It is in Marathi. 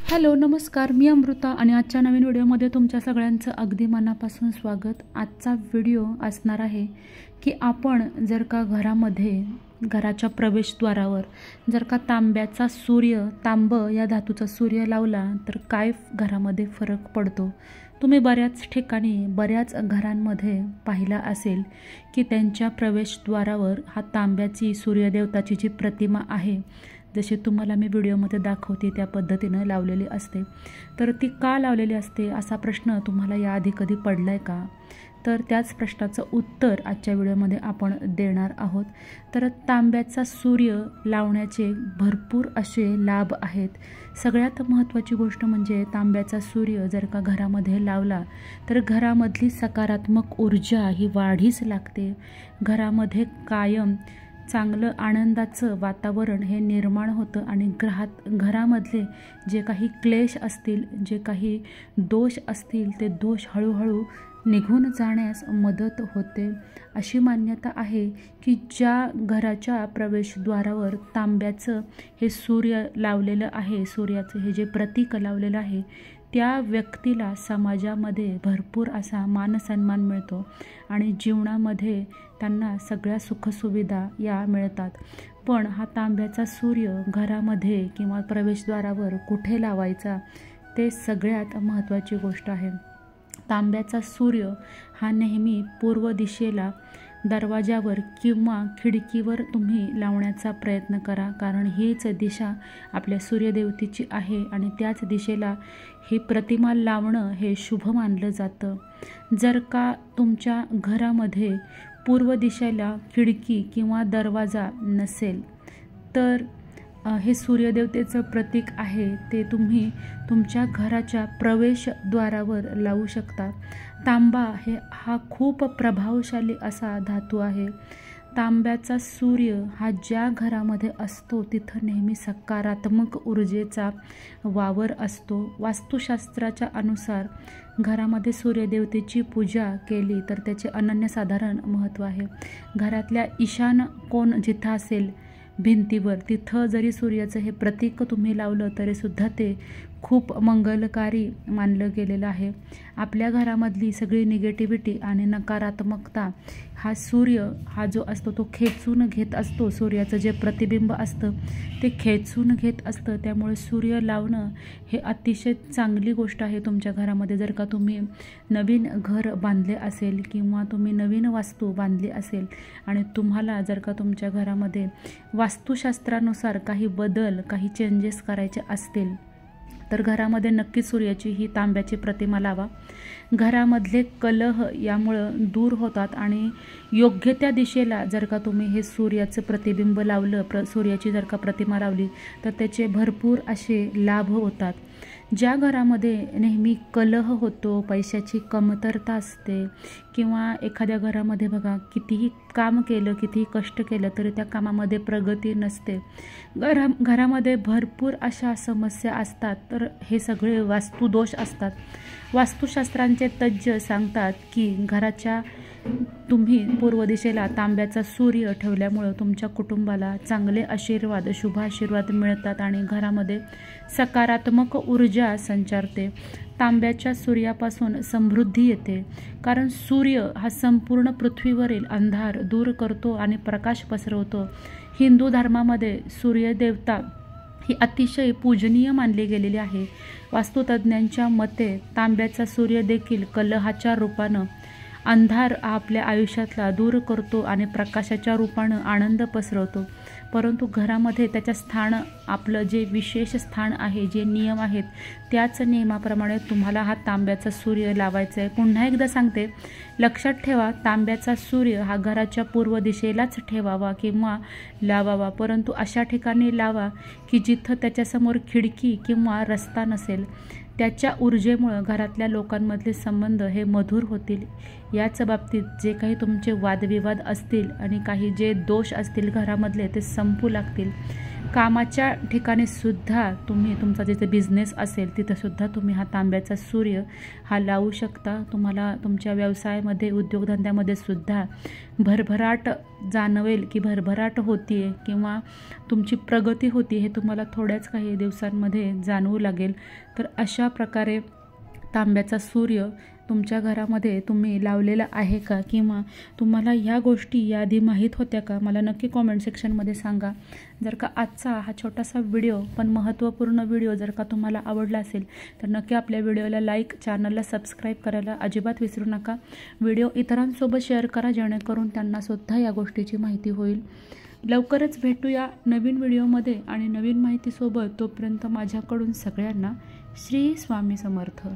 हॅलो नमस्कार, मी अमृता आणि आजच्या नवीन व्हिडिओमध्ये तुमच्या सगळ्यांचं अगदी मनापासून स्वागत। आजचा व्हिडिओ असणार आहे की आपण जर का घराच्या प्रवेशद्वारावर जर का तांब्याचा सूर्य, तांब या धातूचा सूर्य लावला तर काय घरामध्ये फरक पडतो। तुम्ही बऱ्याच ठिकाणी बऱ्याच घरांमध्ये पाहिला असेल की त्यांच्या प्रवेशद्वारावर हा तांब्याची सूर्यदेवताची जी प्रतिमा आहे, जसे तुम्हाला मी व्हिडिओमध्ये दाखवते त्या पद्धतीने लावलेली असते। तर ती का लावलेली असते असा प्रश्न तुम्हाला याआधी कधी पडलाय का? तर त्याच प्रश्नाचं उत्तर आजच्या व्हिडिओमध्ये आपण देणार आहोत। तर तांब्याचा सूर्य लावण्याचे भरपूर असे लाभ आहेत। सगळ्यात महत्त्वाची गोष्ट म्हणजे तांब्याचा सूर्य जर का घरामध्ये लावला तर घरामधली सकारात्मक ऊर्जा ही वाढीस लागते। घरामध्ये कायम चांगलं आनंदाचं वातावरण हे निर्माण होतं आणि घरामधले जे काही क्लेश असतील, जे काही दोष असतील ते दोष हळूहळू निघून जाण्यास मदत होते। अशी मान्यता आहे की ज्या घराच्या प्रवेशद्वारावर तांब्याचं हे सूर्य लावलेलं आहे, सूर्याचं हे जे प्रतीक लावलेलं आहे, त्या व्यक्तीला समाजामध्ये भरपूर असा मानसन्मान मिळतो आणि जीवनामध्ये त्यांना सगळ्या सुखसुविधा या मिळतात। पण हा तांब्याचा सूर्य घरामध्ये किंवा प्रवेशद्वारावर कुठे लावायचा ते सगळ्यात महत्त्वाची गोष्ट आहे। तांब्याचा सूर्य हा नेहमी पूर्व दिशेला दरवाजावर किंवा खिडकीवर तुम्ही लावण्याचा प्रयत्न करा, कारण हीच दिशा आपल्या सूर्यदेवतेची आहे आणि त्याच दिशेला ही प्रतिमा लावणं हे शुभ मानलं जातं। जर का तुमच्या घरामध्ये पूर्व दिशेला खिडकी किंवा दरवाजा नसेल तर हे सूर्यदेवतेचं प्रतीक आहे, ते तुम्ही तुमच्या घराच्या प्रवेशद्वारावर लावू शकता। तांबा हा खूप प्रभावशाली असा धातू आहे। तांब्याचा सूर्य हा ज्या घरामध्ये असतो तिथं नेहमी सकारात्मक ऊर्जेचा वावर असतो। वास्तुशास्त्राच्या अनुसार घरामध्ये सूर्यदेवतेची पूजा केली तर त्याचे अनन्यसाधारण महत्त्व आहे। घरातल्या ईशान कोण जिथं असेल भिंतीवर, तिथं जरी सूर्याचं हे प्रतीक तुम्ही लावलं तरीसुद्धा ते खूप मंगलकारी मानलं गेलेलं आहे। आपल्या घरामधली सगळी निगेटिव्हिटी आणि नकारात्मकता हा सूर्य हा जो असतो तो खेचून घेत असतो। सूर्याचं जे प्रतिबिंब असतं ते खेचून घेत असतं, त्यामुळे सूर्य लावणं हे अतिशय चांगली गोष्ट आहे तुमच्या घरामध्ये। जर का तुम्ही नवीन घर बांधले असेल किंवा तुम्ही नवीन वास्तू बांधली असेल आणि तुम्हाला जर का तुमच्या घरामध्ये वास्तुशास्त्रानुसार काही बदल, काही चेंजेस करायचे असतील तर घरामध्ये नक्कीच सूर्याची ही तांब्याची प्रतिमा लावा। घरामधले कलह यामुळं दूर होतात आणि योग्य त्या दिशेला जर का तुम्ही हे सूर्याचं प्रतिबिंब लावलं, सूर्याची जर का प्रतिमा लावली तर त्याचे भरपूर असे लाभ होतात। ज्या घरामध्ये नेहमी कलह होतो, पैशाची कमतरता असते किंवा एखाद्या घरामध्ये बघा कितीही काम केलं, कितीही कष्ट केलं तरी त्या कामामध्ये प्रगती नसते, घरामध्ये भरपूर अशा समस्या असतात, तर हे सगळे वास्तुदोष असतात। वास्तुशास्त्रांचे तज्ज्ञ सांगतात की घराच्या तुम्ही पूर्व दिशेला तांब्याचा सूर्य ठेवल्यामुळं तुमच्या कुटुंबाला चांगले आशीर्वाद, शुभ आशीर्वाद मिळतात आणि घरामध्ये सकारात्मक ऊर्जा संचारते। तांब्याच्या सूर्यापासून समृद्धी येते, कारण सूर्य हा संपूर्ण पृथ्वीवरील अंधार दूर करतो आणि प्रकाश पसरवतो। हिंदू धर्मामध्ये सूर्यदेवता ही अतिशय पूजनीय मानली गेलेली आहे। वास्तुतज्ञांच्या मते तांब्याचा सूर्य देखील कलहाच्या रूपानं अंधार आपल्या आयुष्यातला दूर करतो आणि प्रकाशाच्या रूपानं आनंद पसरवतो, परंतु घरामध्ये त्याच्या स्थान, आपलं जे विशेष स्थान आहे, जे नियम आहेत त्याच नियमाप्रमाणे तुम्हाला हा तांब्याचा सूर्य लावायचा आहे। पुन्हा एकदा सांगते, लक्षात ठेवा, तांब्याचा सूर्य हा घराच्या पूर्व दिशेलाच ठेवावा किंवा लावावा, परंतु अशा ठिकाणी लावा की जिथं त्याच्यासमोर खिडकी किंवा रस्ता नसेल। त्याच्या ऊर्जेमुळं घरातल्या लोकांमधले संबंध हे मधुर होतील। याच बाबतीत जे काही तुमचे वादविवाद असतील आणि काही जे दोष असतील घरामधले ते संपू लागतील। कामाच्या ठिकाणी सुद्धा तुम्ही तुमचा जिथे बिझनेस असेल तिथं सुद्धा तुम्ही हा तांब्याचा सूर्य हा लावू शकता। तुम्हाला तुमच्या व्यवसायामध्ये उद्योगधंद्यामध्ये सुद्धा भरभराट जाणवेल की भरभराट होती आहे किंवा तुमची प्रगती होती हे तुम्हाला थोड्याच काही दिवसांमध्ये जाणवू लागेल। तर अशा प्रकारे तांब्याचा सूर्य तुमच्या घरामध्ये तुम्ही लावलेला आहे का किंवा तुम्हाला ह्या गोष्टी याआधी माहीत होत्या का, मला नक्की कॉमेंट सेक्शनमध्ये सांगा। जर का आजचा हा छोटासा व्हिडिओ पण महत्त्वपूर्ण व्हिडिओ जर का तुम्हाला आवडला असेल तर नक्की आपल्या व्हिडिओला लाईक, चॅनलला सबस्क्राईब करायला अजिबात विसरू नका। व्हिडिओ इतरांसोबत शेअर करा जेणेकरून त्यांनासुद्धा या गोष्टीची माहिती होईल। लवकरच भेटूया नवीन व्हिडिओमध्ये आणि नवीन माहितीसोबत। तोपर्यंत माझ्याकडून सगळ्यांना श्री स्वामी समर्थ।